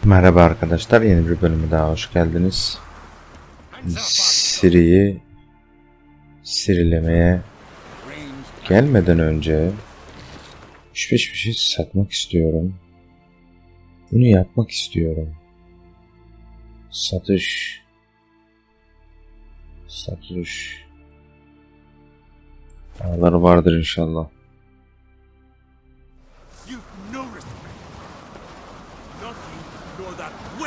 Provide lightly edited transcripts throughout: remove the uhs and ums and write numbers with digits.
Merhaba arkadaşlar, yeni bir bölüme daha hoş geldiniz. Siri'yi sirilemeye gelmeden önce bir şey satmak istiyorum. Bunu yapmak istiyorum. Satış. Ağları vardır inşallah.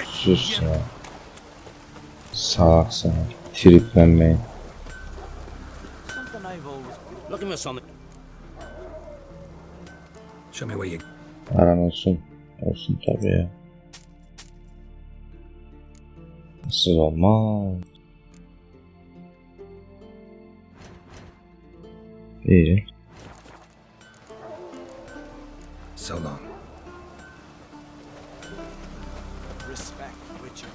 Sus ya. Salak sana. Triplenmeyin. Aran olsun. Olsun tabii ya. Nasıl olmaz. İyi. So long. Respect, Witcher.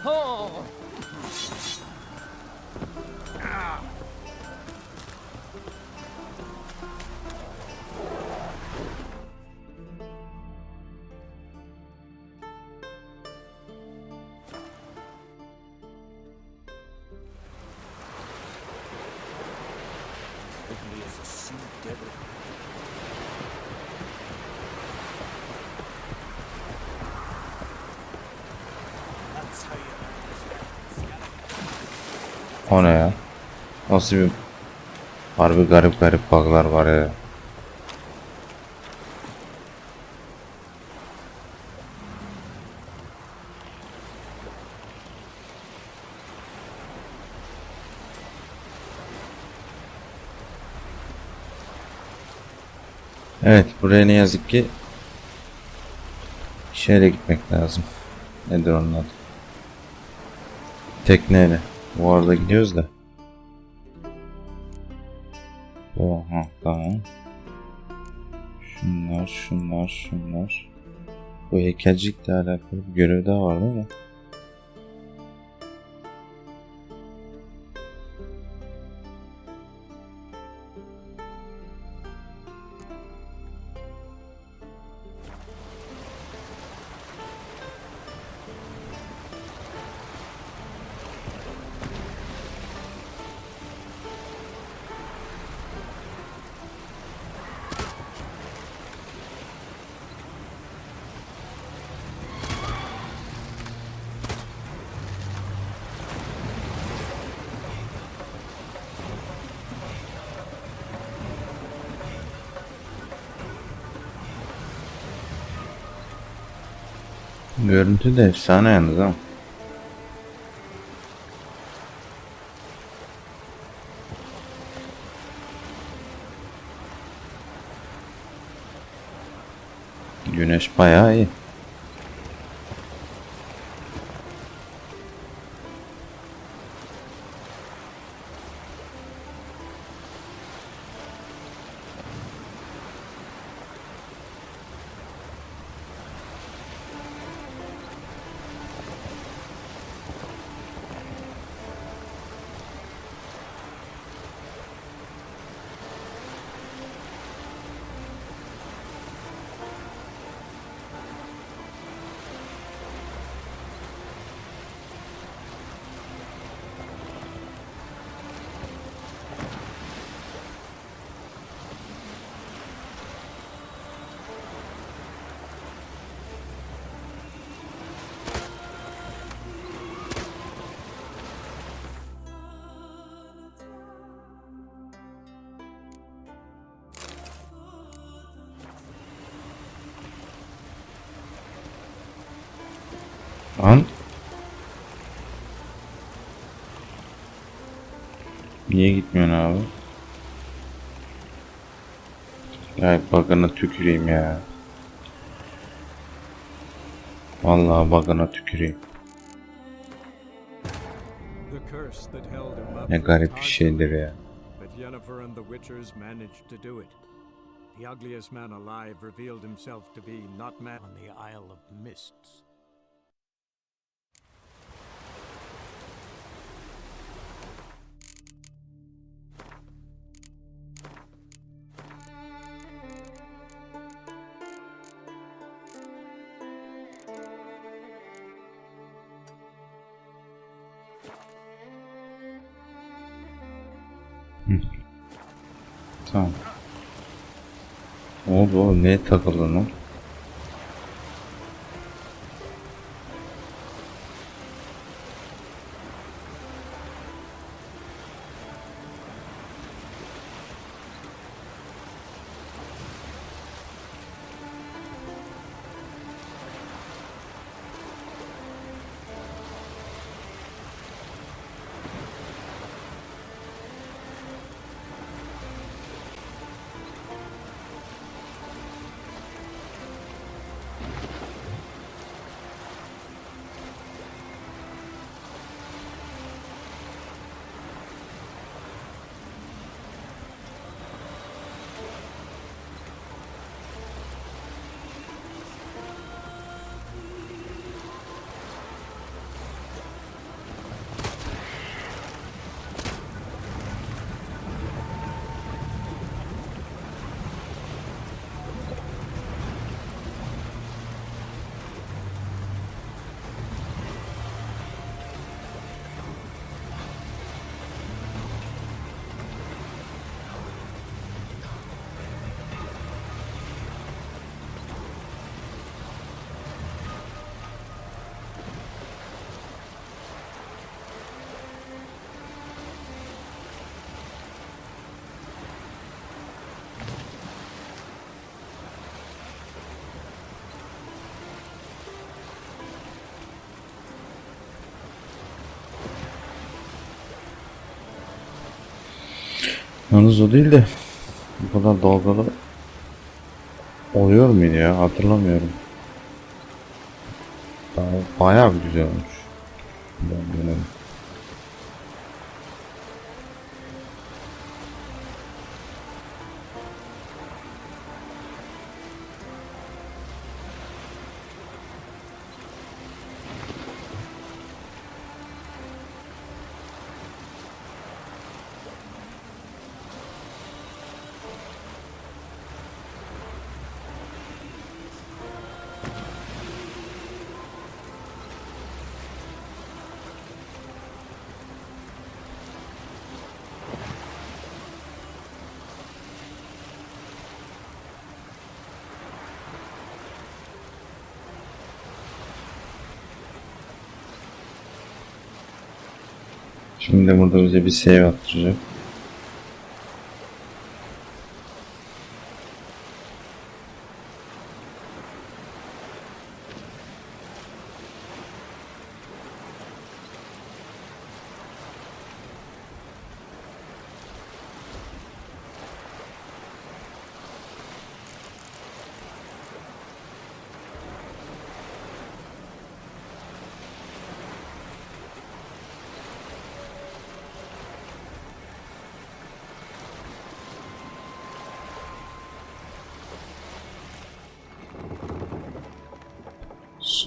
Oh! Ugly as a sea devil. That's how you respect. O ne ya? Nasıl bir harbi garip bug'lar var ya. Evet, buraya ne yazık ki şeyle gitmek lazım. Nedir onun adı? Tekneyle. Bu arada gidiyoruz da. Oha, tamam. Şunlar. Bu heykelcilikle alakalı bir görev daha var değil mi? Görüntü de efsane yalnız ama. Güneş bayağı iyi. Lan. Niye gitmiyorsun abi? Ya bug'ına tüküreyim ya. Vallahi bug'ına tüküreyim. Ne garip bir şeydir ya. But Yennefer and the Witchers managed to do it. The ugliest man alive revealed himself to be not man on the Isle of Mists. Tamam. Ne oldu oğlum? Neye takıldın lan? Yalnız o değil de bu kadar dalgalı oluyor muydu ya? Hatırlamıyorum. Bayağı bir güzel olmuş. Ben denedim. Şimdi burada bize bir save attıracak.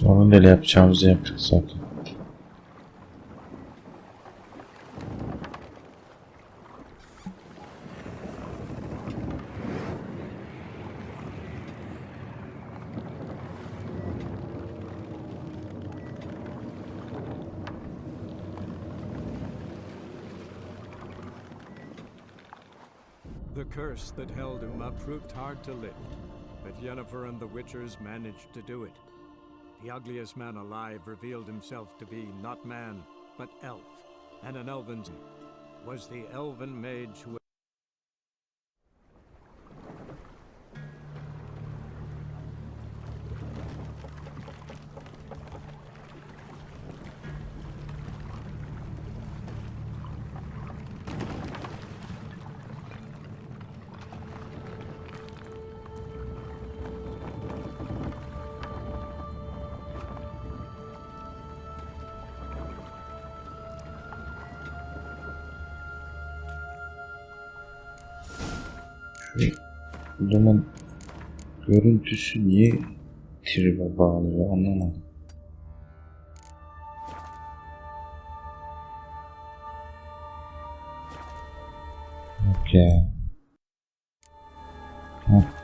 Sonra böyle yapacağımızı yaptık zaten. The curse that held Uma proved hard to lift, but Yennefer and the Witchers managed to do it. The ugliest man alive revealed himself to be not man, but elf, and an elven was the elven mage who O zaman görüntüsü niye tribe bağlıyor anlamadım. Yok ya. Heh.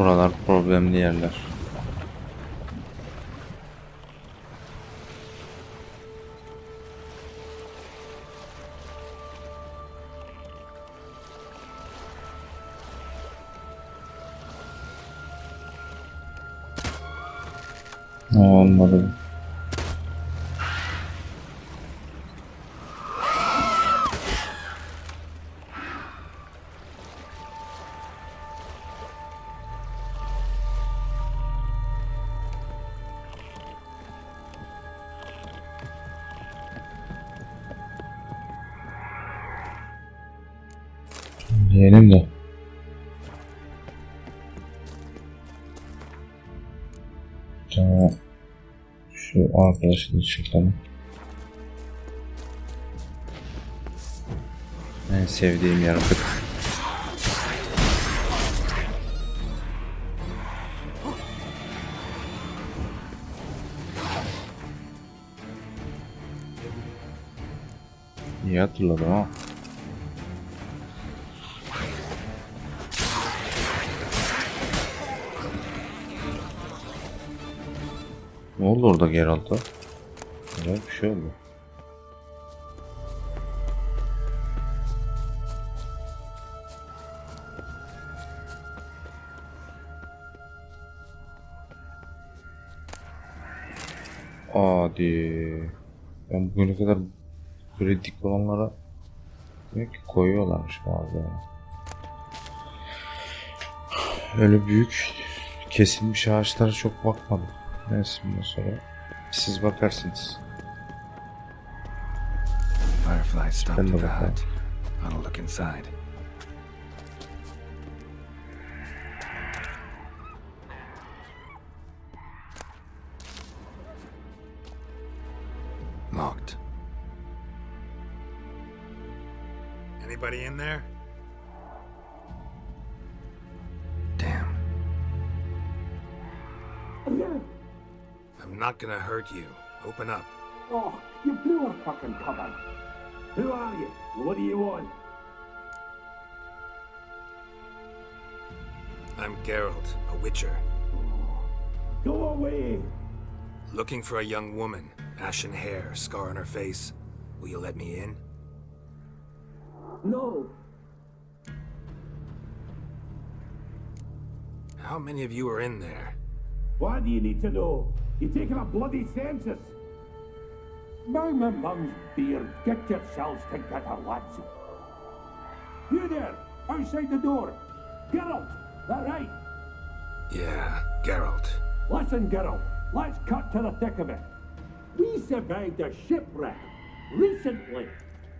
Buralar problemli yerler. Olmadı. Diyelim de. Tamam. Şu arkadaşı da çıkalım. En sevdiğim yaratık. İyi hatırladım ha. Ne oldu orada Geralt'a? Evet, bir şey oldu. Hadi. Ben bugüne kadar böyle dik olanlara demek ki koyuyorlarmış bazen. Öyle büyük kesilmiş ağaçlara çok bakmadım. Neyse, bundan sonra siz bakarsınız. Firefly stopped Ben at de the bakarım. hut. I'll look inside. Locked. Anybody in there? Damn. I'm not gonna hurt you. Open up. Oh, you blew a fucking cover. Who are you? What do you want? I'm Geralt, a witcher. Go away! Looking for a young woman. Ashen hair, scar on her face. Will you let me in? No! How many of you are in there? Why do you need to know? You taking a bloody census? Mind my mum's beard. Get yourselves together, lads. You there, outside the door. Geralt, that right? Yeah, Geralt. Listen, Geralt, let's cut to the thick of it. We survived a shipwreck recently.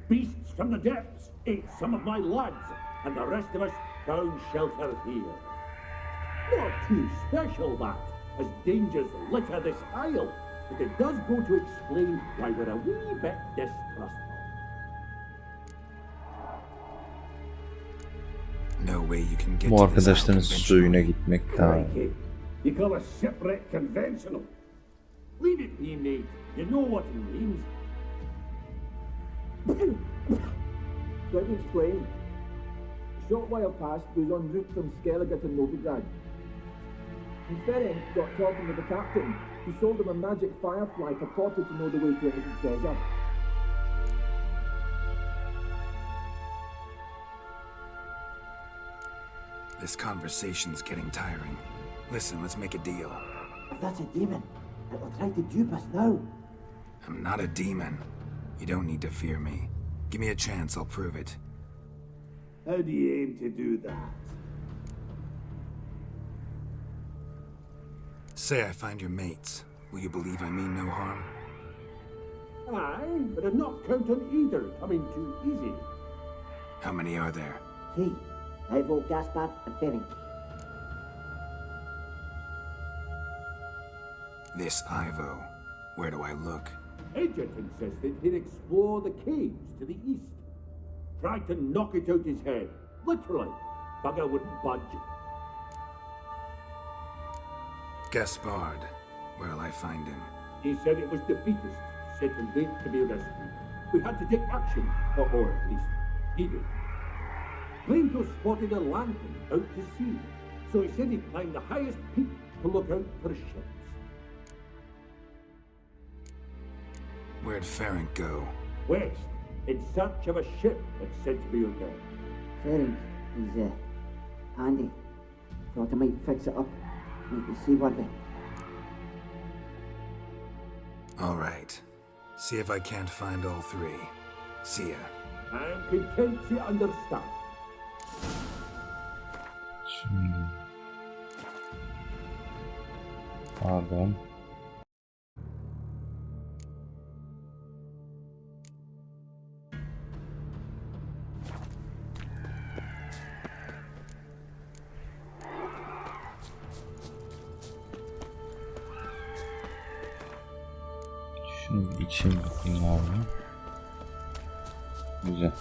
Beasts from the depths ate some of my lads, and the rest of us found shelter here. Not too special, that, as dangers litter this isle, but it does go to explain why we're a wee bit distrustful. No way you can get Bu to this isle arkadaşların suyuna conventionally. gitmek daha iyi. Crikey, you call a shipwreck conventional? Leave it be, mate. You know what he means. Let me explain. A short while past, we was en route from Skellige to Novigrad. And Ferenc got talking with the captain, who sold him a magic firefly purported to know the way to a hidden treasure. This conversation's getting tiring. Listen, let's make a deal. If that's a demon, it will try to dupe us now. I'm not a demon. You don't need to fear me. Give me a chance, I'll prove it. How do you aim to do that? Say I find your mates. Will you believe I mean no harm? Aye, but I'd not count on either coming too easy. How many are there? 3. Ivo, Gaspar, and Ferenc. This Ivo. Where do I look? Agent insisted he'd explore the caves to the east. Tried to knock it out his head. Literally. Bugger wouldn't budge. Gaspard. Where'll I find him? He said it was defeatist, set and wait to be rescued. We had to take action, or at least he did. Claimed to have spotted a lantern out to sea. So he said he'd climb the highest peak to look out for ships. Where'd Ferenc go? West, in search of a ship that's said to be out there. Ferenc, he's handy. Thought I might fix it up, make it seaworthy. All right. See if I can't find all three. See ya. I'm content to understand. Şimdi. Pardon. Şunu bir içeyim bakayım abi. Güzel.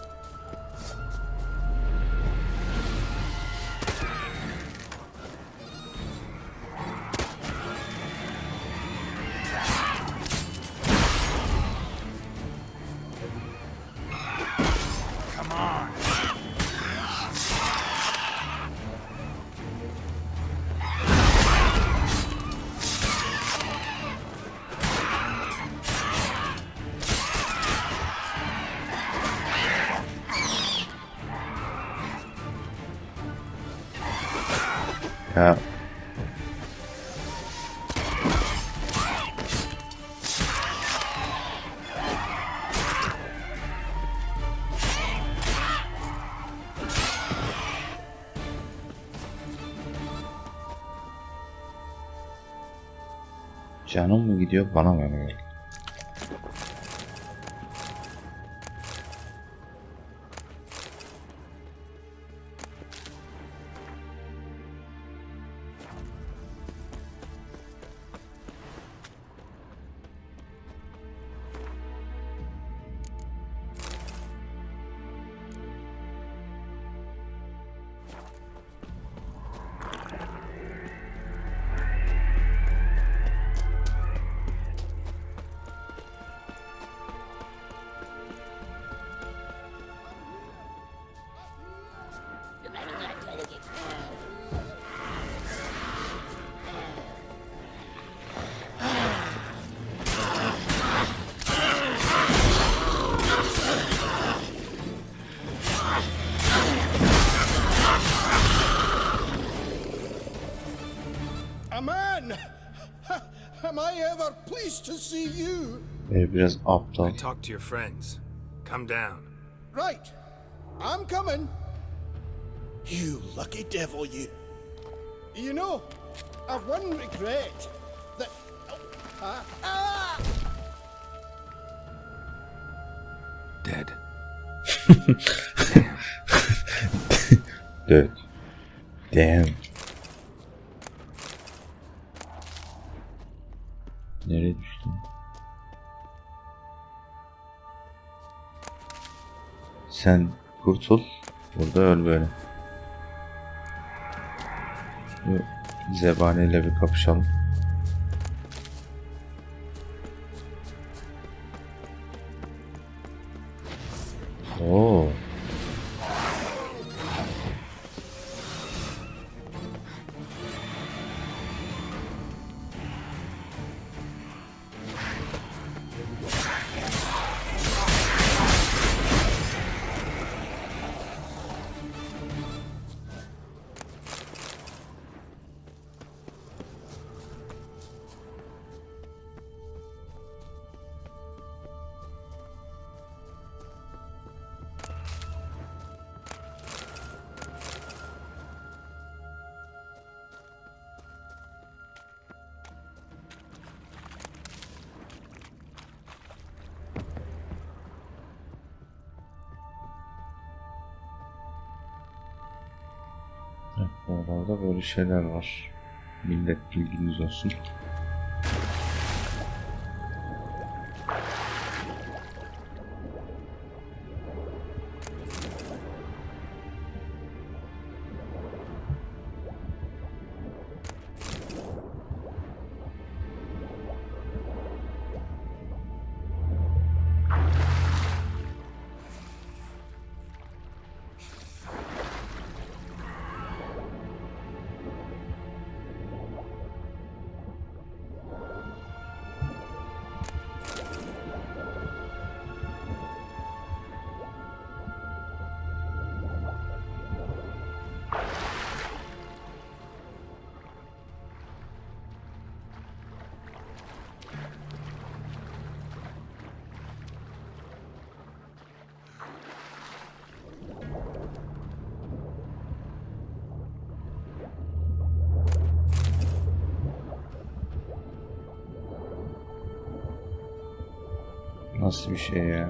Ya canım mı gidiyor bana mı öyle? Man! Am I ever pleased to see you? Biraz aptal. I talked to your friends. Come down. Right. I'm coming. You lucky devil, you. You know, I've one regret. That... Dead. Dead. Damn. Nereye düştüm? Sen kurtul. Burada öl böyle. Bu zebaniyle bir kapışalım. Oo. Oralarda böyle şeyler var. Millet bilginiz olsun. nasıl bir şey ya?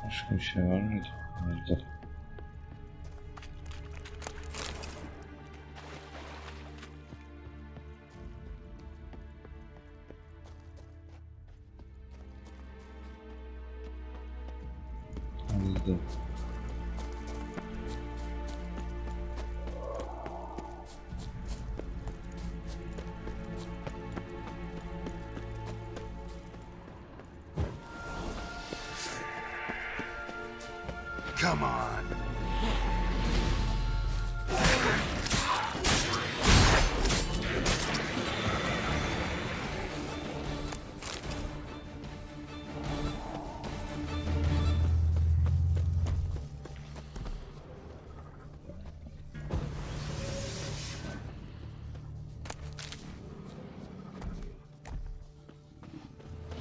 Başka bir şey var mıydı? Vardı. Anladım. Come on.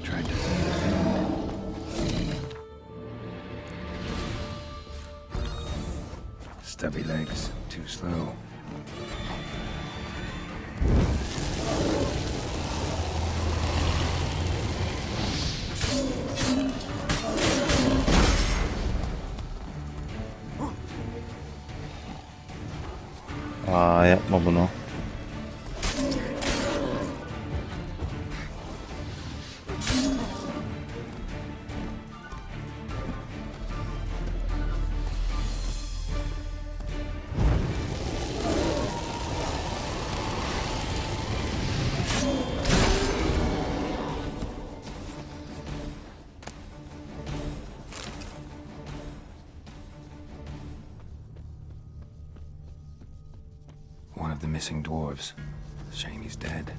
Tried to find the fiend. Stubby legs, too slow. Yapma bunu. One of the missing dwarves. Shame he's dead.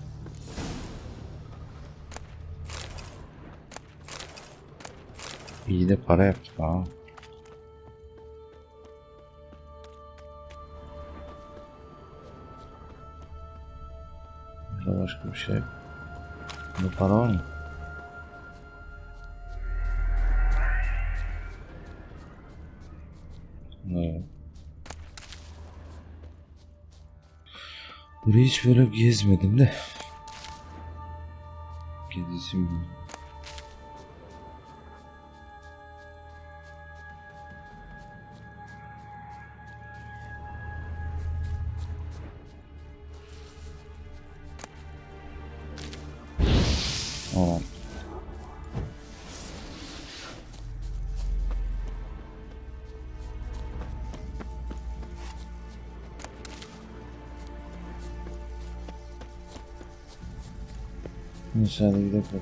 İyi de para yaptı ha. Burada başka bir şey. Burada para var mı? Evet. Burayı hiç böyle gezmedim de. Gezesim. Tamam. Neyse hadi gidelim bakalım.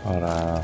Para.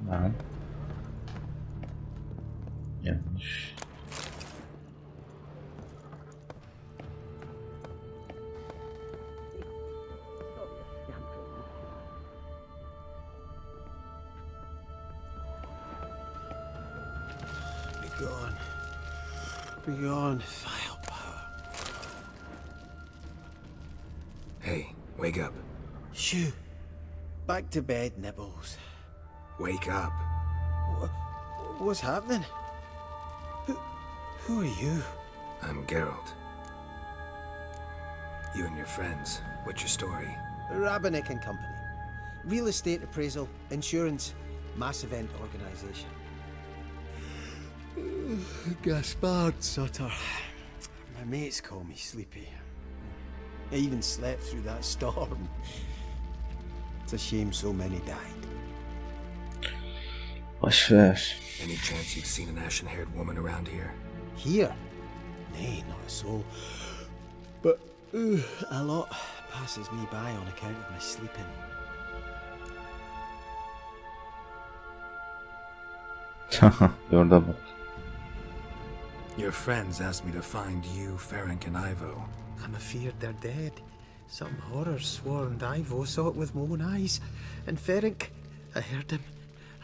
Lan. Yanlış. Be gone. Be gone, vile power. Hey, wake up. Shoo. Back to bed, Nibbles. Wake up. What's happening? Who are you? I'm Geralt. You and your friends. What's your story? Rabbinick and Company. Real estate appraisal, insurance, mass event organisation. Gaspard Sutter. My mates call me Sleepy. I even slept through that storm. It's a shame so many died. Boş ver. Any chance you've seen an ashen-haired woman around here? Here? Nay, not a soul. But a lot passes me by on account of my sleeping. Orada bak. Your friends asked me to find you, Ferenc, and Ivo. I'm afeard they're dead. Some horror sworn Ivo saw it with my own eyes. And Ferenc, I heard him.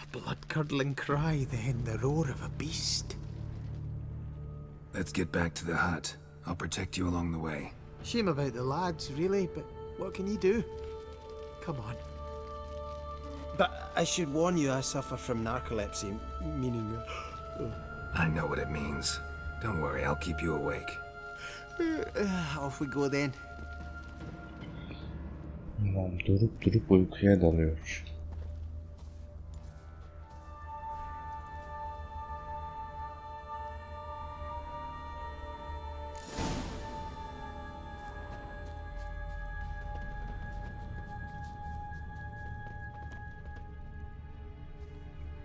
A blood-curdling cry, then the roar of a beast. Let's get back to the hut. I'll protect you along the way. Shame about the lads, really, but what can you do? Come on. But I should warn you, I suffer from narcolepsy, meaning... I know what it means. Don't worry, I'll keep you awake. Off we go then. Tamam, durup uykuya dalıyor.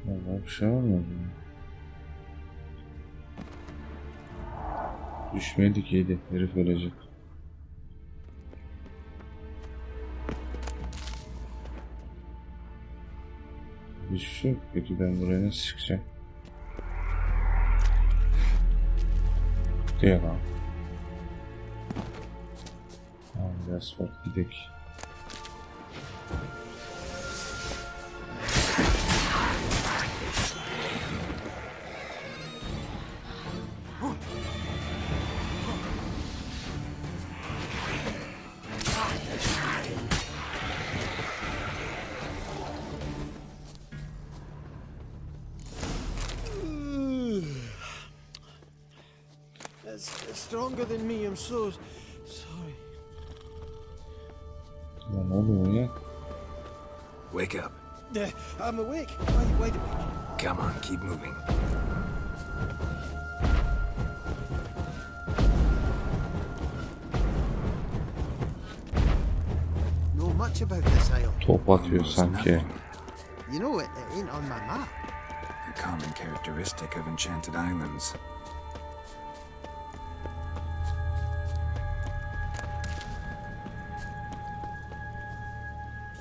Vallahi bir şey var mı? Düşmedik, iyiydi. Herif ölecek. Hiçbir şey yok. Peki ben buraya nasıl çıkacağım? Diyor lan. Tamam, biraz bak gidelim. It's stronger than me, I'm so sorry. Ya ne oluyor ya? Wake up. I'm awake. Wide awake. Come on, keep moving. Know much about this isle. Top atıyor Almost sanki. nothing. You know it ain't on my map. A common characteristic of enchanted islands.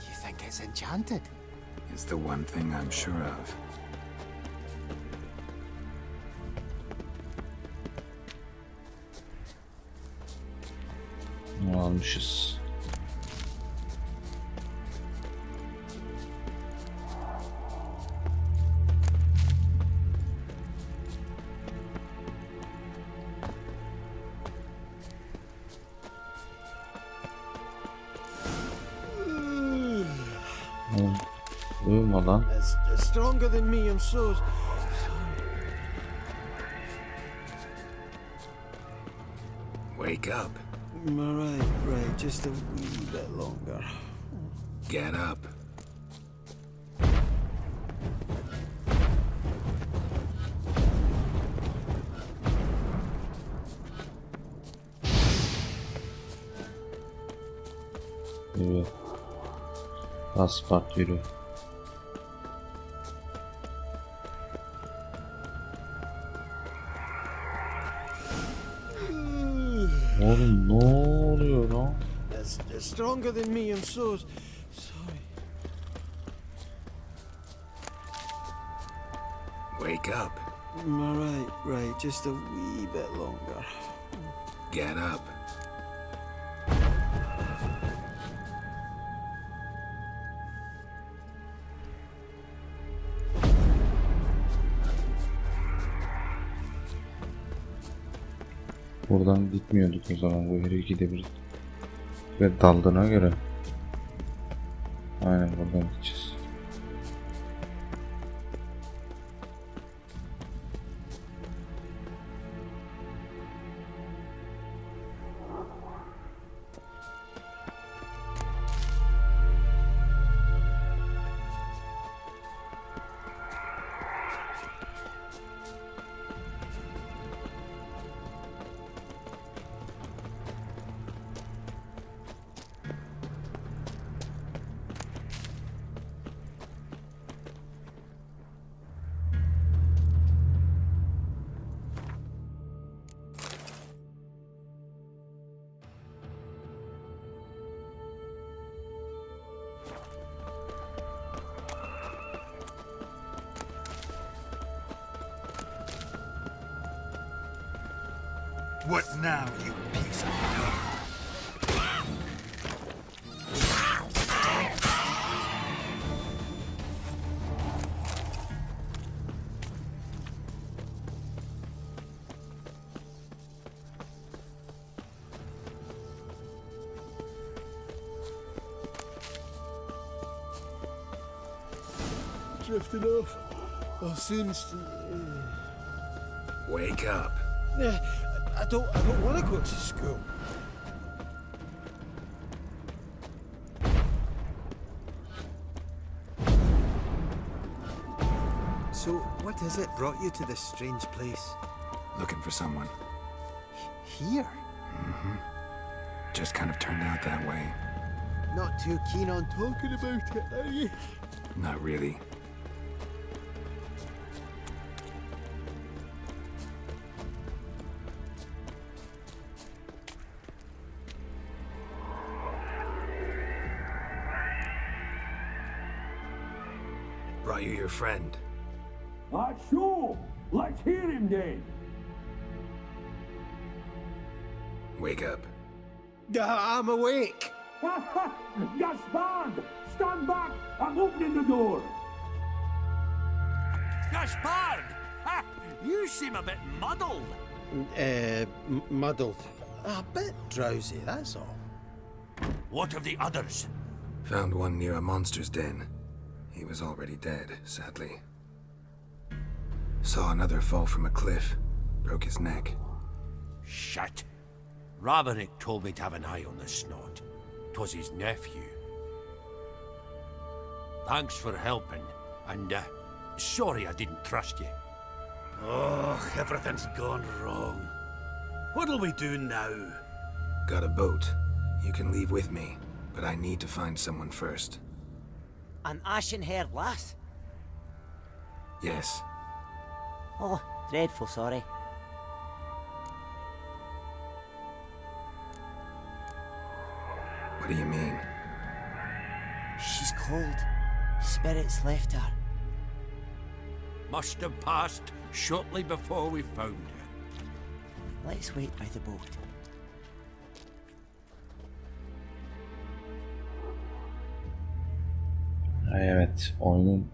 You think it's enchanted? It's the one thing I'm sure of. Ne almışız? Uyuma lan. It's stronger than me, I'm so sorry. Wake up. Right, just a wee bit longer. Get up. Yürü. Asfalt yürü. Oğlum ne oluyor lan? It's stronger than me, I'm so sorry. Wake up. Right. Just a wee bit longer. Get up. Buradan gitmiyorduk o zaman, bu yere gidebiliriz. Ve daldığına göre. Aynen buradan gideceğiz. What now, you piece of Drifting off. I'll soon. Wake up. I don't want to go to school. So, what is it brought you to this strange place? Looking for someone. Here? Just kind of turned out that way. Not too keen on talking about it, are you? Not really. Brought you your friend. So, let's hear him then. Wake up. I'm awake. Gaspard! Stand back! I'm opening the door! Gaspard! Ha! You seem a bit muddled. Muddled. A bit drowsy, that's all. What of the others? Found one near a monster's den. He was already dead, sadly. Saw another fall from a cliff. Broke his neck. Shit. Rabenik told me to have an eye on the snot. 'Twas his nephew. Thanks for helping, and sorry I didn't trust you. Oh, everything's gone wrong. What'll we do now? Got a boat. You can leave with me, but I need to find someone first. An ashen-haired lass? Yes. Oh, dreadful sorry. What do you mean? She's cold. Spirits left her. Must have passed shortly before we found her. Let's wait by the boat. Evet, oyunun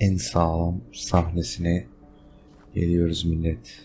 en sağlam sahnesine geliyoruz millet.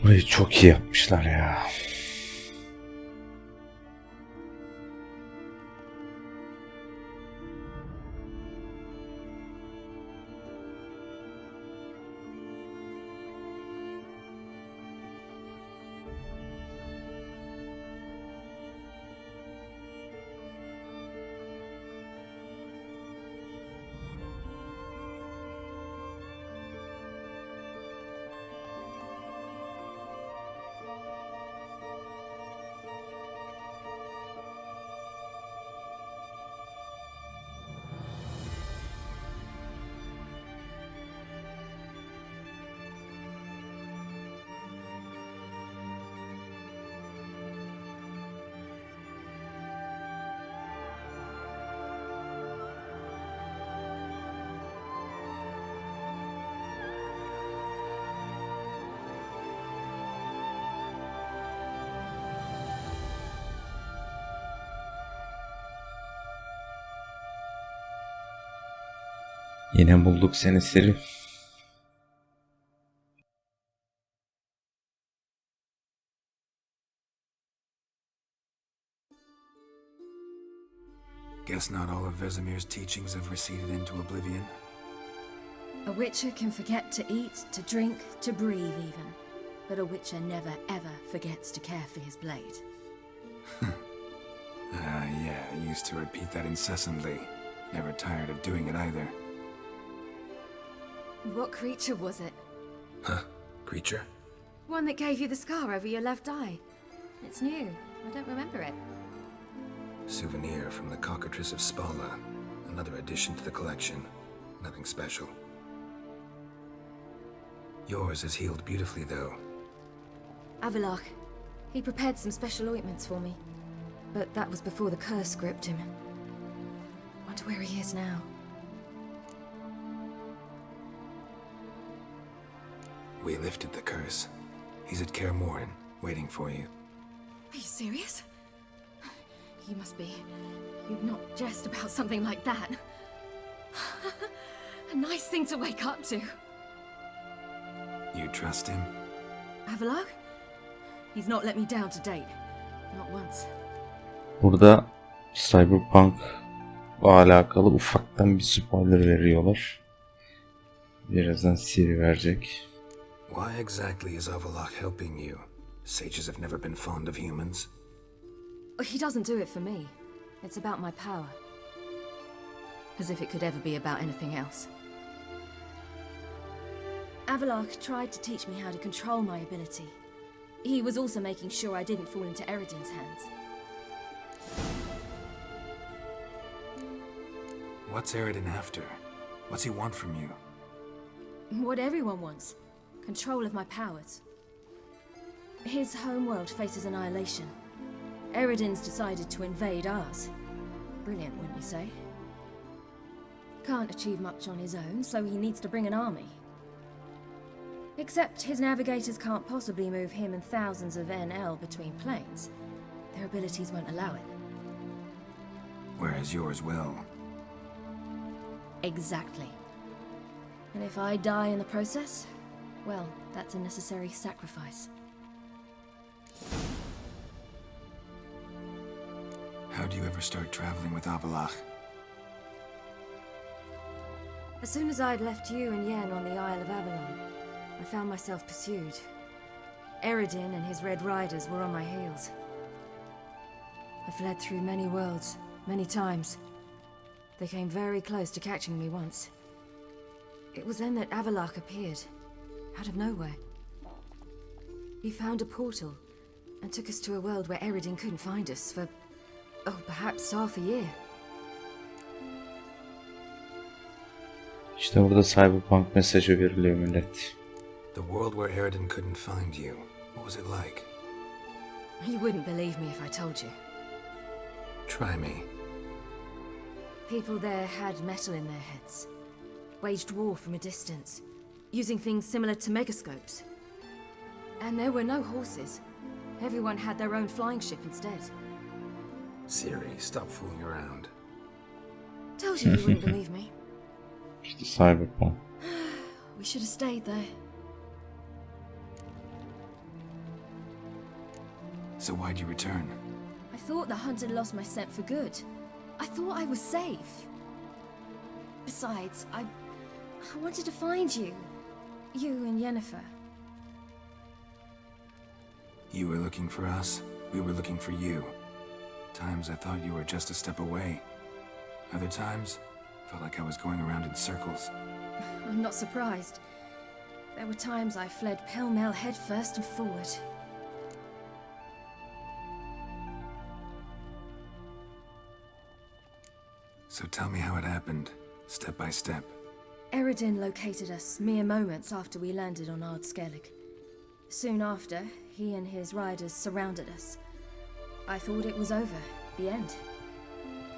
Burayı çok iyi yapmışlar ya. Yine bulduk seni Siri. Guess not all of Vesemir's teachings have receded into oblivion. A witcher can forget to eat, to drink, to breathe even. But a witcher never ever forgets to care for his blade. Yeah, I used to repeat that incessantly. Never tired of doing it either. What creature was it? Huh? Creature? One that gave you the scar over your left eye. It's new. I don't remember it. Souvenir from the cockatrice of Spala. Another addition to the collection. Nothing special. Yours has healed beautifully, though. Avalach. He prepared some special ointments for me. But that was before the curse gripped him. Wonder where he is now. We lifted the curse. He's at Kaer Morhen, waiting for you. Are you serious? You must be. You'd not jest about something like that. A nice thing to wake up to. You trust him? Avalach? He's not let me down to date. Not once. Burada Cyberpunk'la alakalı ufaktan bir spoiler veriyorlar. Birazdan Siri verecek. Why exactly is Avalach helping you? Sages have never been fond of humans. He doesn't do it for me. It's about my power. As if it could ever be about anything else. Avalach tried to teach me how to control my ability. He was also making sure I didn't fall into Eredin's hands. What's Eredin after? What's he want from you? What everyone wants. Control of my powers. His homeworld faces annihilation. Eredin's decided to invade ours. Brilliant, wouldn't you say? Can't achieve much on his own, so he needs to bring an army. Except his navigators can't possibly move him and thousands of NL between planes. Their abilities won't allow it. Whereas yours will. Exactly. And if I die in the process, well, that's a necessary sacrifice. How'd you ever start traveling with Avalach? As soon as I'd left you and Yen on the Isle of Avalon, I found myself pursued. Eredin and his Red Riders were on my heels. I fled through many worlds, many times. They came very close to catching me once. It was then that Avalach appeared, out of nowhere. He found a portal and took us to a world where Eredin couldn't find us for, perhaps half a year. İşte burada Cyberpunk mesajı veriliyor millet. The world where Eredin couldn't find you. What was it like? You wouldn't believe me if I told you. Try me. People there had metal in their heads. Waged war from a distance, using things similar to megascopes. And there were no horses. Everyone had their own flying ship instead. Siri, stop fooling around. Told you you wouldn't believe me. İşte Cyberpunk. We should have stayed there. So why'd you return? I thought the hunt had lost my scent for good. I thought I was safe. Besides, I wanted to find you. You and Yennefer. You were looking for us, we were looking for you. Times I thought you were just a step away. Other times, felt like I was going around in circles. I'm not surprised. There were times I fled pell-mell headfirst and forward. So tell me how it happened, step by step. Eredin located us mere moments after we landed on Ard Skellig. Soon after, he and his riders surrounded us. I thought it was over, the end.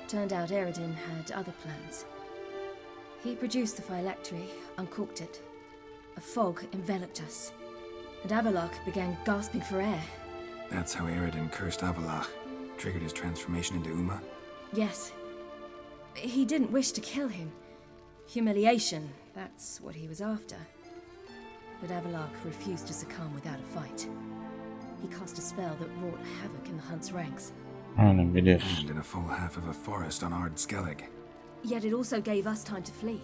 Turned out Eredin had other plans. He produced the phylactery, uncorked it. A fog enveloped us, and Avallac'h began gasping for air. That's how Eredin cursed Avallac'h, triggered his transformation into Uma? Yes. He didn't wish to kill him. Humiliation, that's what he was after. But Avallac'h refused to succumb without a fight. He cast a spell that wrought havoc in the hunt's ranks. Aynen biliyorsun. And in a full half of a forest on Ard Skellig. Yet it also gave us time to flee.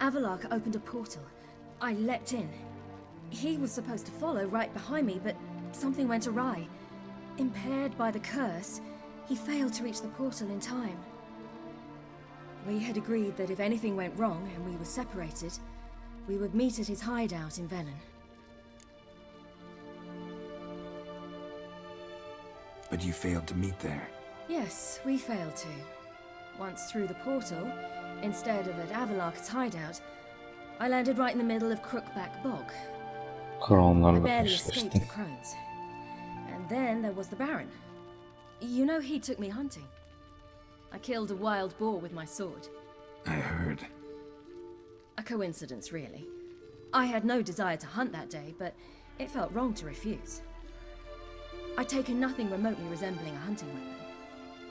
Avallac'h opened a portal. I leapt in. He was supposed to follow right behind me, but something went awry. Impaired by the curse, he failed to reach the portal in time. We had agreed that if anything went wrong and we were separated, we would meet at his hideout in Velen. But you failed to meet there. Yes, we failed to. Once through the portal, instead of at Avallac'h's hideout, I landed right in the middle of Crookback Bog. I Kronlarla barely escaped the karşılaştın. crones. And then there was the Baron. You know, he took me hunting. I killed a wild boar with my sword. I heard. A coincidence, really. I had no desire to hunt that day, but it felt wrong to refuse. I'd taken nothing remotely resembling a hunting weapon.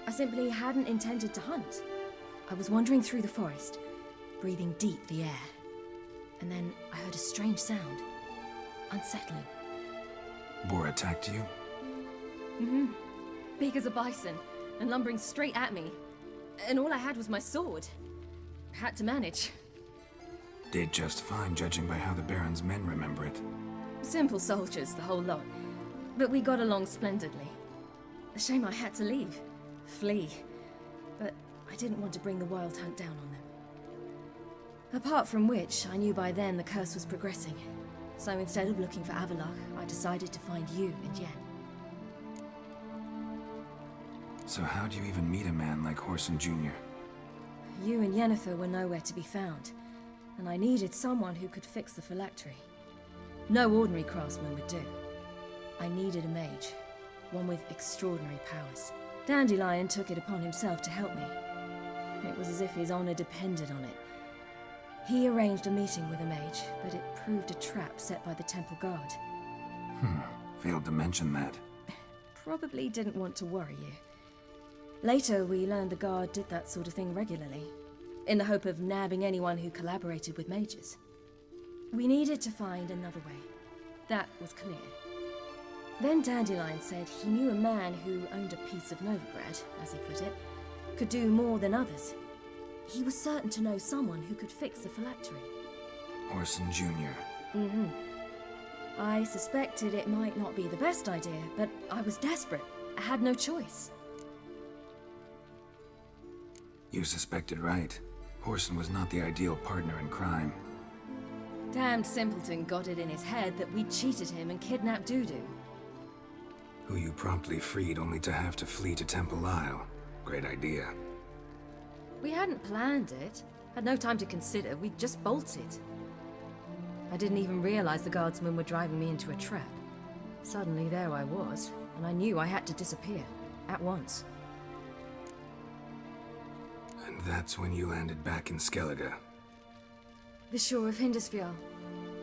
I simply hadn't intended to hunt. I was wandering through the forest, breathing deep the air. And then I heard a strange sound. Unsettling. Boar attacked you? Mm-hmm. Big as a bison, and lumbering straight at me. And all I had was my sword. Had to manage. Did just fine, judging by how the Baron's men remember it. Simple soldiers, the whole lot. But we got along splendidly. A shame I had to leave. Flee. But I didn't want to bring the wild hunt down on them. Apart from which, I knew by then the curse was progressing. So instead of looking for Avallac'h, I decided to find you and Yen. So how'd you even meet a man like Whoreson Jr.? You and Yennefer were nowhere to be found, and I needed someone who could fix the phylactery. No ordinary craftsman would do. I needed a mage, one with extraordinary powers. Dandelion took it upon himself to help me. It was as if his honor depended on it. He arranged a meeting with a mage, but it proved a trap set by the temple guard. Failed to mention that. Probably didn't want to worry you. Later, we learned the guard did that sort of thing regularly, in the hope of nabbing anyone who collaborated with mages. We needed to find another way. That was clear. Then Dandelion said he knew a man who owned a piece of Novigrad, as he put it, could do more than others. He was certain to know someone who could fix the phylactery. Whoreson Jr. Mm-hmm. I suspected it might not be the best idea, but I was desperate. I had no choice. You suspected right. Whoreson was not the ideal partner in crime. Damned simpleton got it in his head that we'd cheated him and kidnapped Dudu. Who you promptly freed only to have to flee to Temple Isle. Great idea. We hadn't planned it. Had no time to consider. We just bolted. I didn't even realize the guardsmen were driving me into a trap. Suddenly there I was, and I knew I had to disappear. At once. And that's when you landed back in Skellige. The shore of Hindisfjall.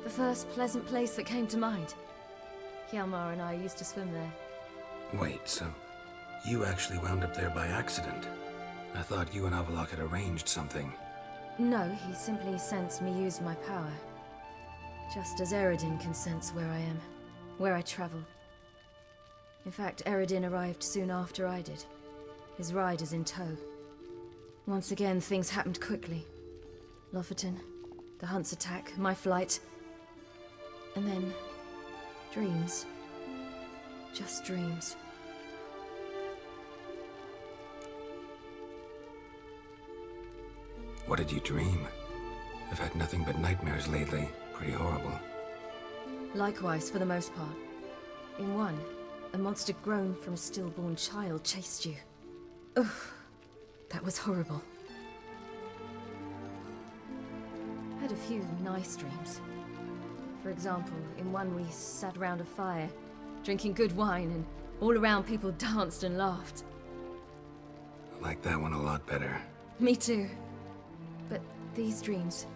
The first pleasant place that came to mind. Hjalmar and I used to swim there. Wait, so you actually wound up there by accident? I thought you and Avallac'h had arranged something. No, he simply sensed me use my power. Just as Eredin can sense where I am, where I travel. In fact, Eredin arrived soon after I did. His riders in tow. Once again, things happened quickly. Lofoten, the Hunt's attack, my flight. And then... dreams. Just dreams. What did you dream? I've had nothing but nightmares lately. Pretty horrible. Likewise, for the most part. In one, a monster grown from a stillborn child chased you. Ugh, that was horrible. I had a few nice dreams. For example, in one we sat around a fire, drinking good wine, and all around people danced and laughed. I like that one a lot better. Me too. But these dreams,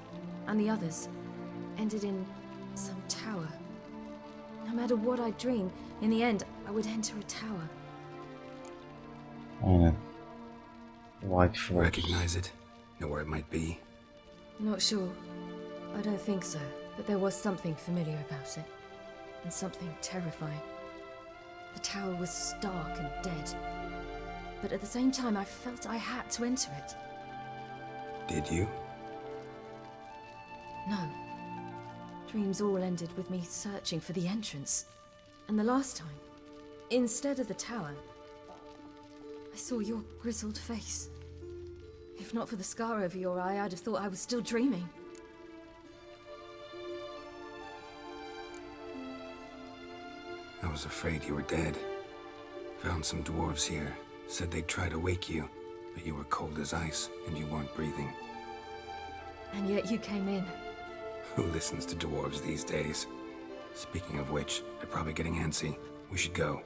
and the others, ended in some tower. No matter what I dreamed, in the end, I would enter a tower. Aynen. White Forest. Recognize it? Know where it might be? Not sure. I don't think so. But there was something familiar about it. And something terrifying. The tower was stark and dead. But at the same time, I felt I had to enter it. Did you? No. Dreams all ended with me searching for the entrance. And the last time, instead of the tower, I saw your grizzled face. If not for the scar over your eye, I'd have thought I was still dreaming. I was afraid you were dead. Found some dwarves here. Said they'd try to wake you, but you were cold as ice and you weren't breathing. And yet you came in. Who listens to dwarves these days? Speaking of which, they're probably getting antsy. We should go.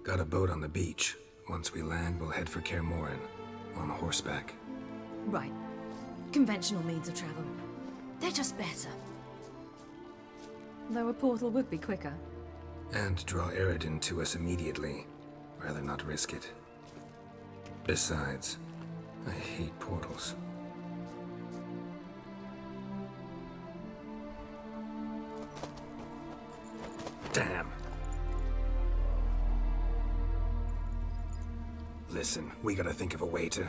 Got a boat on the beach. Once we land, we'll head for Kaer Morhen. On horseback. Right. Conventional means of travel. They're just better. Though a portal would be quicker. And draw Eredin to us immediately. Rather not risk it. Besides, I hate portals. Damn. Listen, we gotta think of a way to...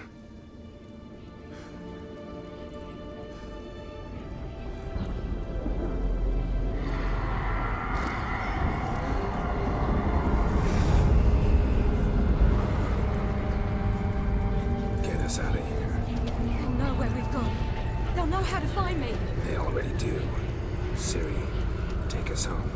get us out of here. They'll know where we've gone. They'll know how to find me. They already do. Ciri, take us home.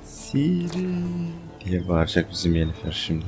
Siri diye bağıracak bizim Yennefer şimdi.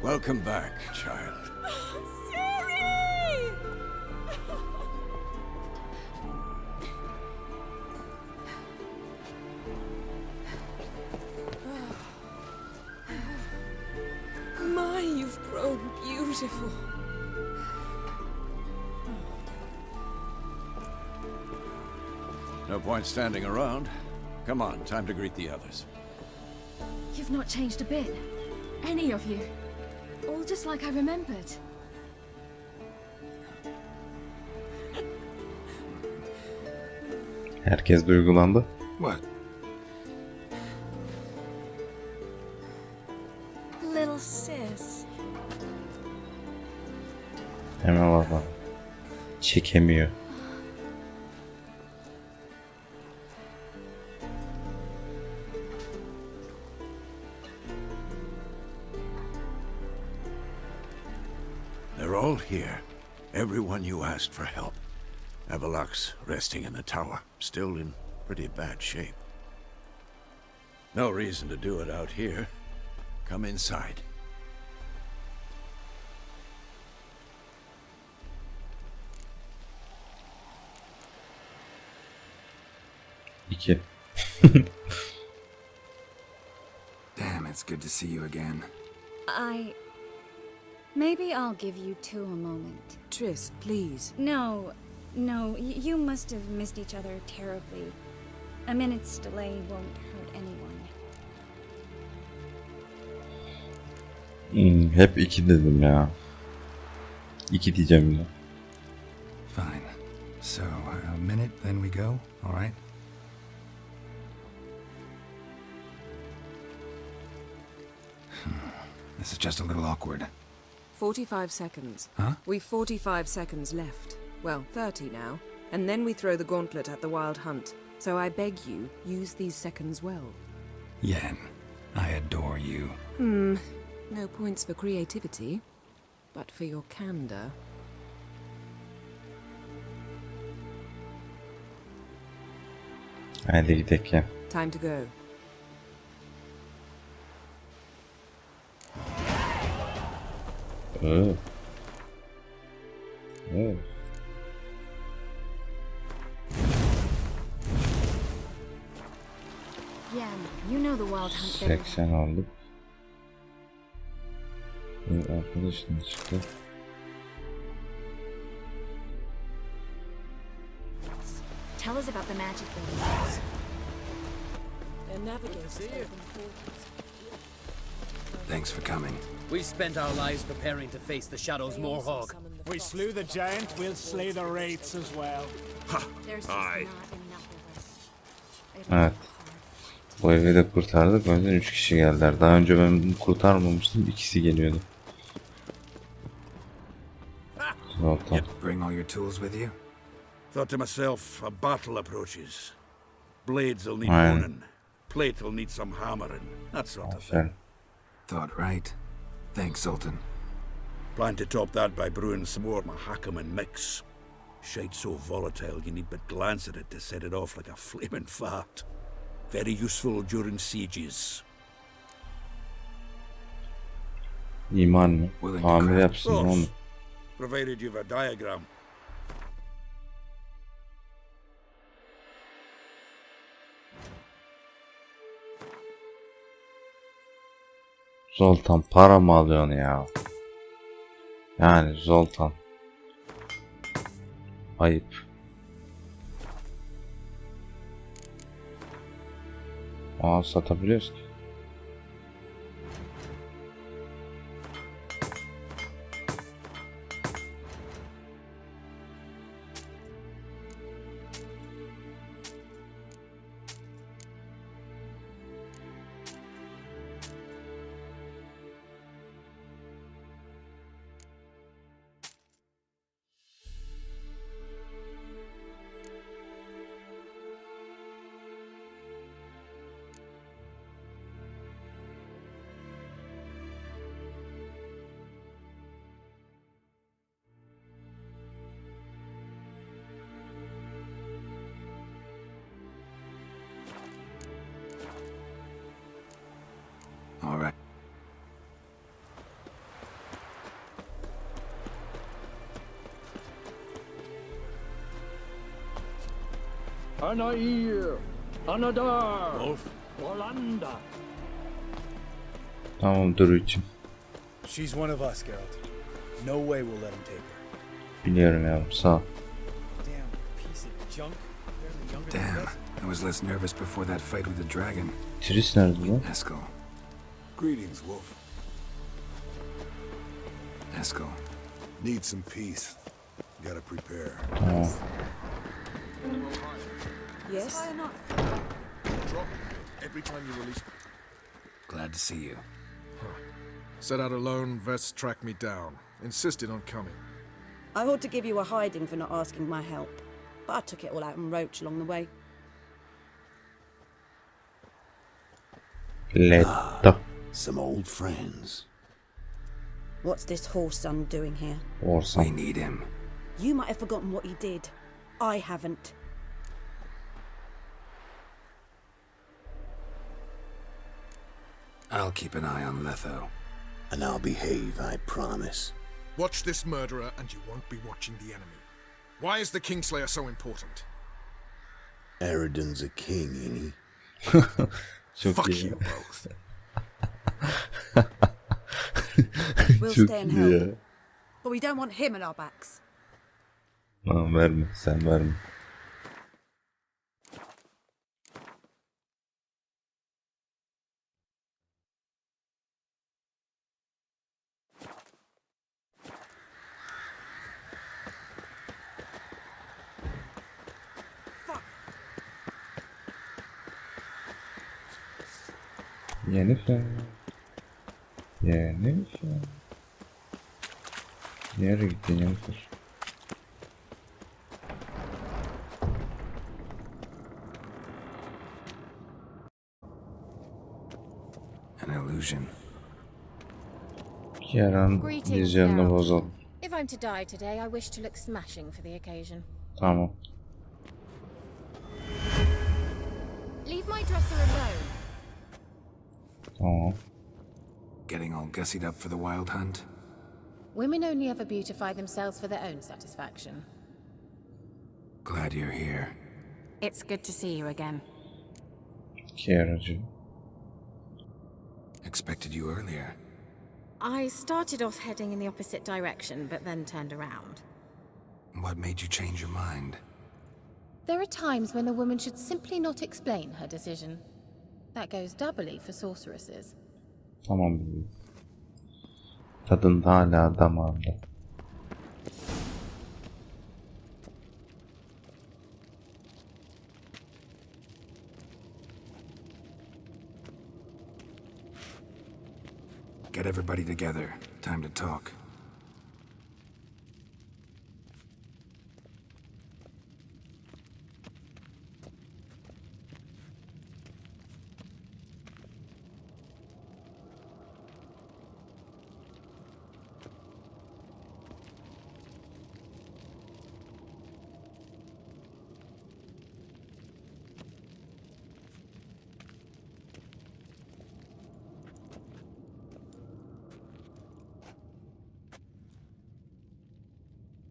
Welcome back, child. Siri! My, you've grown beautiful. No point standing around. Come on, time to greet the others. You've not changed a bit. Any of you. all just like I remembered. Herkes duygulandı. What? Little sis. Hemen valla. Çekemiyor. They're all here. Everyone you asked for help. Avalok's resting in the tower, still in pretty bad shape. No reason to do it out here. Come inside. İki. Damn, it's good to see you again. Maybe I'll give you two a moment. Triss, please. No, you must have missed each other terribly. A minute's delay won't hurt anyone. Hep iki dedim ya. İki diyeceğim yine. Fine. So, a minute, then we go, alright? This is just a little awkward. 45 seconds. Huh? We've 45 seconds left. Well, 30 now. And then we throw the gauntlet at the Wild Hunt. So I beg you, use these seconds well. Yen, I adore you. No points for creativity, but for your candor. Haydi gidelim ya. Time to go. Oh. Yeah, you know the Wild Hunt better. 80 aldık. Arkadaşın çıktı. Tell us about the magic buildings. And navigate. Thanks for coming. We spent our lives preparing to face the Shadow's Moorhog. We slew the giant, we'll slay the wraiths as well. There's just not enough of us. Evet. Bu evi de kurtardık. O yüzden 3 kişi geldiler. Daha önce ben bunu kurtarmamıştım. İkisi geliyordu. Zaten. Bring all your tools with you? Thought to myself, a battle approaches. Blades will need Aynen. honing. Plate will need some hammering. That sort of thing. Aferin. Thought right. Thanks, Sultan. Plan to top that by brewing some more Mahakaman mix. Shite so volatile you need but glance at it to set it off like a flaming fart. Very useful during sieges. İman mı? Willing to Tamir craft. yapsın onu. Provided you've a diagram. Zoltan para mı alıyorsun ya? Yani Zoltan. Ayıp. Aa, satabiliyoruz ki. All right. Anair, Anadar, Wolf. Orlando. Tamam, dur içim. She's one of us, Geralt. No way we'll let him take her. Biliyorum yavrum, sağ ol. Damn piece of junk. Barely younger than Damn, us. I was less nervous before that fight with the dragon. Tris nerede lan? Eskel. Greetings, Wolf. Eskel. Need some peace. Gotta prepare. Tamam. Yes? Drop every time you release. Glad to see you. Set out alone, Vest tracked me down. Insisted on coming. I ought to give you a hiding for not asking my help, but I took it all out in Roach along the way. Some old friends. What's this horse son doing here? We need him. You might have forgotten what he did. I haven't. I'll keep an eye on Letho. And I'll behave, I promise. Watch this murderer and you won't be watching the enemy. Why is the Kingslayer so important? Eridan's a king, ain't he? Fuck you both. We'll stay and help. But we don't want him at our backs. Verme, sen verme. Yennefer. Yennefer. Nereye gittin Yennefer? An illusion. Yaran vizyonunu bozalım. If I'm to die today, I wish to look smashing for the occasion. Tamam. Leave my dresser alone. Tamam. Getting all gussied up for the wild hunt? Women only ever beautify themselves for their own satisfaction. Glad you're here. It's good to see you again. Kiaracı. Expected you earlier. I started off heading in the opposite direction, but then turned around. What made you change your mind? There are times when a woman should simply not explain her decision. That goes doubly for sorceresses. Tamam. Tadında hala damağında. Get everybody together. Time to talk.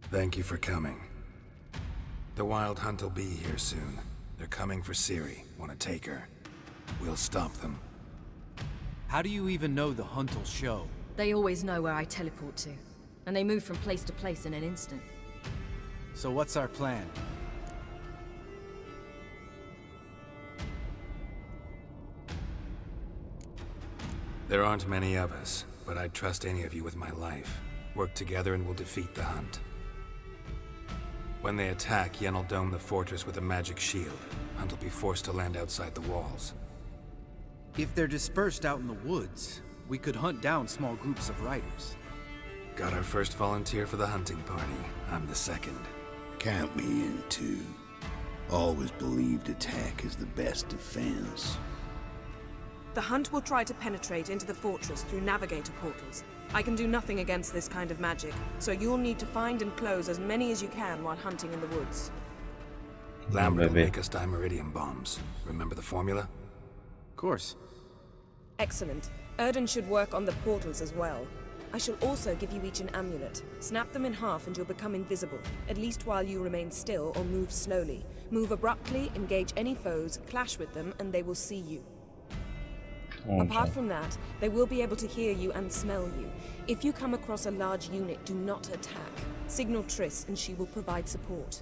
Thank you for coming. The Wild Hunt will be here soon. They're coming for Ciri. Want to take her? We'll stop them. How do you even know the hunt will show? They always know where I teleport to, and they move from place to place in an instant. So what's our plan? There aren't many of us, but I'd trust any of you with my life. Work together and we'll defeat the hunt. When they attack, Yen will dome the fortress with a magic shield. Hunt will be forced to land outside the walls. If they're dispersed out in the woods, we could hunt down small groups of riders. Got our first volunteer for the hunting party. I'm the second. Count me in too. Always believed attack is the best defense. The hunt will try to penetrate into the fortress through navigator portals. I can do nothing against this kind of magic, so you'll need to find and close as many as you can while hunting in the woods. Lambert will make us dimeridium bombs. Remember the formula? Of course. Excellent. Erden should work on the portals as well. I shall also give you each an amulet. Snap them in half and you'll become invisible, at least while you remain still or move slowly. Move abruptly, engage any foes, clash with them, and they will see you. Apart from that, they will be able to hear you and smell you. If you come across a large unit, do not attack. Signal Triss and she will provide support.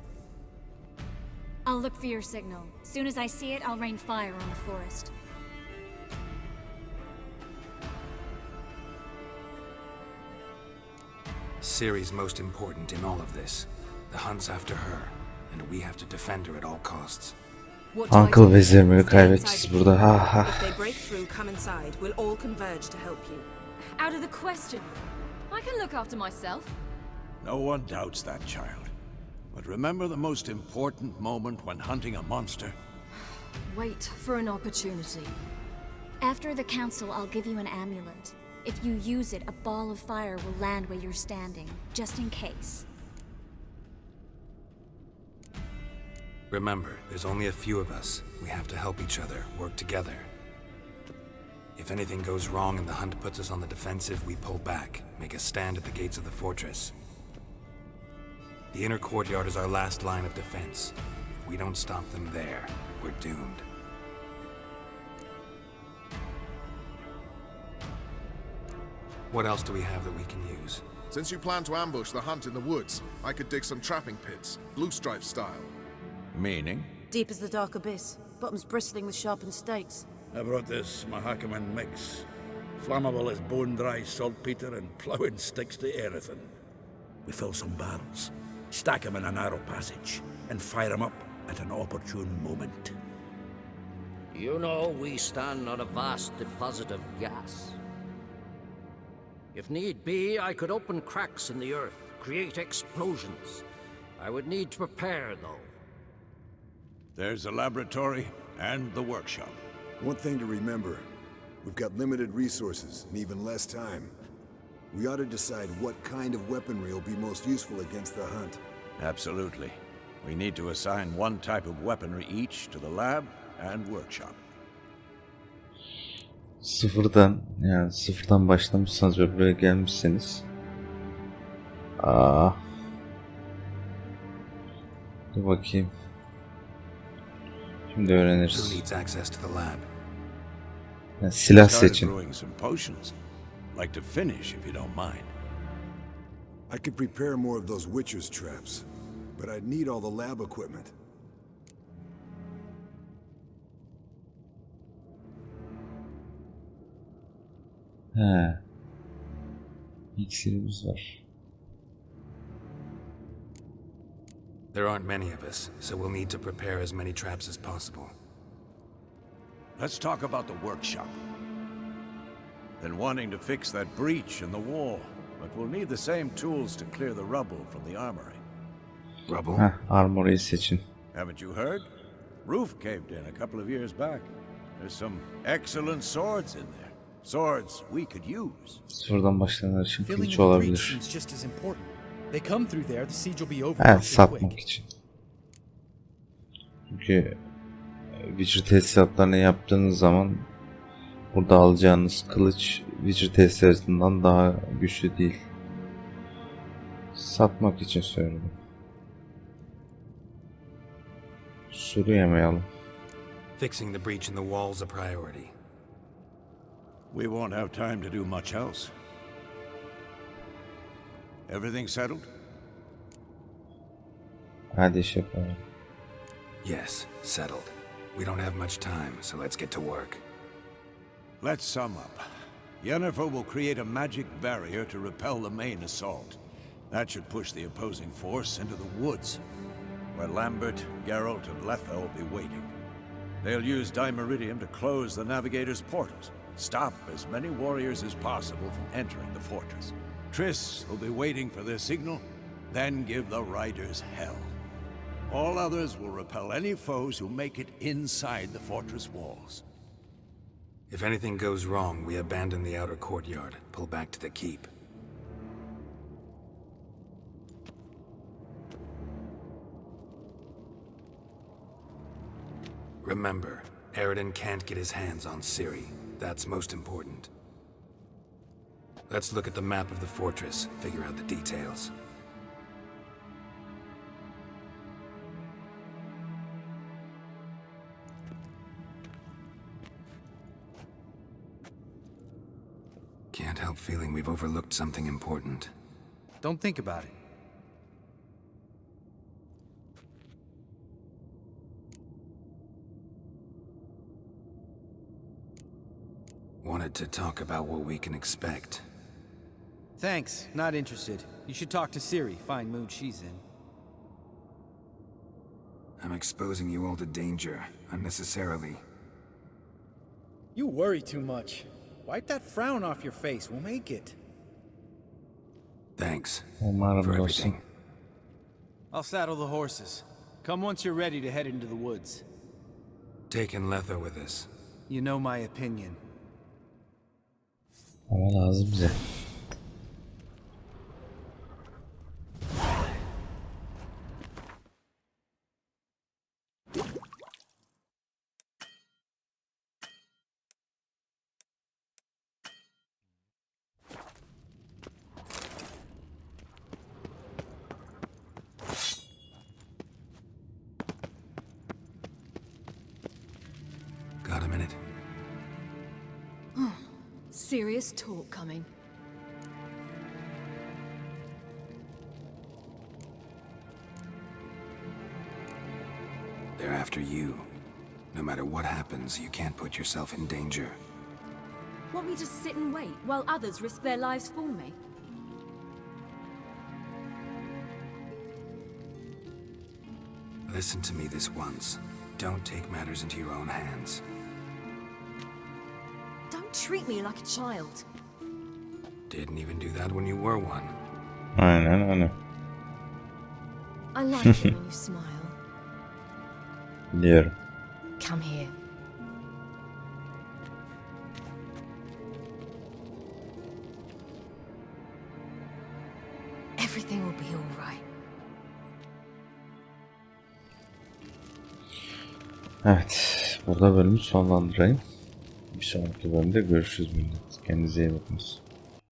I'll look for your signal. Soon as I see it, I'll rain fire on the forest. Ciri's most important in all of this. The hunt's after her, and we have to defend her at all costs. Uncle vezirimi kaybedeceğiz burada. Ha ha. If they break through, come inside. We'll all converge to help you. Out of the question. I can look after myself. No one doubts that, child. But remember the most important moment when hunting a monster? Wait for an opportunity. After the council, I'll give you an amulet. If you use it, a ball of fire will land where you're standing, just in case. Remember, there's only a few of us. We have to help each other, work together. If anything goes wrong and the hunt puts us on the defensive, we pull back, make a stand at the gates of the fortress. The inner courtyard is our last line of defense. If we don't stop them there, we're doomed. What else do we have that we can use? Since you plan to ambush the hunt in the woods, I could dig some trapping pits, blue stripe style. Meaning? Deep as the dark abyss, bottoms bristling with sharpened stakes. I brought this Mahakaman mix. Flammable as bone-dry saltpeter and ploughing sticks to anything. We fill some barrels, stack them in a narrow passage, and fire them up at an opportune moment. You know, we stand on a vast deposit of gas. If need be, I could open cracks in the earth, create explosions. I would need to prepare, though. There's the laboratory and the workshop. One thing to remember, we've got limited resources and even less time. We ought to decide what kind of weaponry will be most useful against the hunt. Absolutely. We need to assign one type of weaponry each to the lab and workshop. Sıfırdan başlamışsanız ve buraya gelmişseniz. Dur bakayım. Şimdi öğreniriz. Yani silah seçin. Like to finish if you don't mind. I could prepare more of those Witcher's traps, but I'd need all the lab equipment. He. İksirimiz var. There aren't many of us, so we'll need to prepare as many traps as possible. Let's talk about the workshop. Been wanting to fix that breach in the wall, but we'll need the same tools to clear the rubble from the armory. Rubble? Armory'yi seçin. Haven't you heard? Roof caved in a couple of years back. There's some excellent swords in there. Swords we could use. Sıfırdan başlayanlar için Filling kılıç in the breach olabilir. seems just as important. They come through there, the siege will be over Evet, pretty satmak quick. için. Çünkü Witcher tesisatlarını yaptığınız zaman burada alacağınız kılıç Witcher tesisatından daha güçlü değil. Satmak için söyledim. Suru yemeyelim. Fixing the breach in the wall's a priority. We won't have time to do much else. Everything settled? Hadi iş yapalım. Yes, settled. We don't have much time, so let's get to work. Let's sum up. Yennefer will create a magic barrier to repel the main assault. That should push the opposing force into the woods, where Lambert, Geralt, and Letha will be waiting. They'll use Dimeridium to close the navigator's portals, stop as many warriors as possible from entering the fortress. Triss will be waiting for their signal, then give the riders hell. All others will repel any foes who make it inside the fortress walls. If anything goes wrong, we abandon the outer courtyard, pull back to the keep. Remember, Aradin can't get his hands on Ciri. That's most important. Let's look at the map of the fortress, figure out the details. Can't help feeling we've overlooked something important. Don't think about it. Wanted to talk about what we can expect. Thanks, not interested. You should talk to Ciri, fine mood she's in. I'm exposing you all to danger, unnecessarily. You worry too much. Wipe that frown off your face, we'll make it. Thanks Umarım for dostum. everything. I'll saddle the horses. Come once you're ready to head into the woods. Taking Letho with us. You know my opinion. Ama lazım bize. Got a minute? Serious talk coming. They're after you. No matter what happens, you can't put yourself in danger. Want me to sit and wait while others risk their lives for me? Listen to me this once. Don't take matters into your own hands. Don't treat me like a child. Didn't even do that when you were one. Aynen öyle. I like it when you smile. Biliyorum. Come here. Everything will be all right. Evet. Burada bölümü sonlandırayım. Bir sonraki bölümde görüşürüz millet. Kendinize iyi bakınız.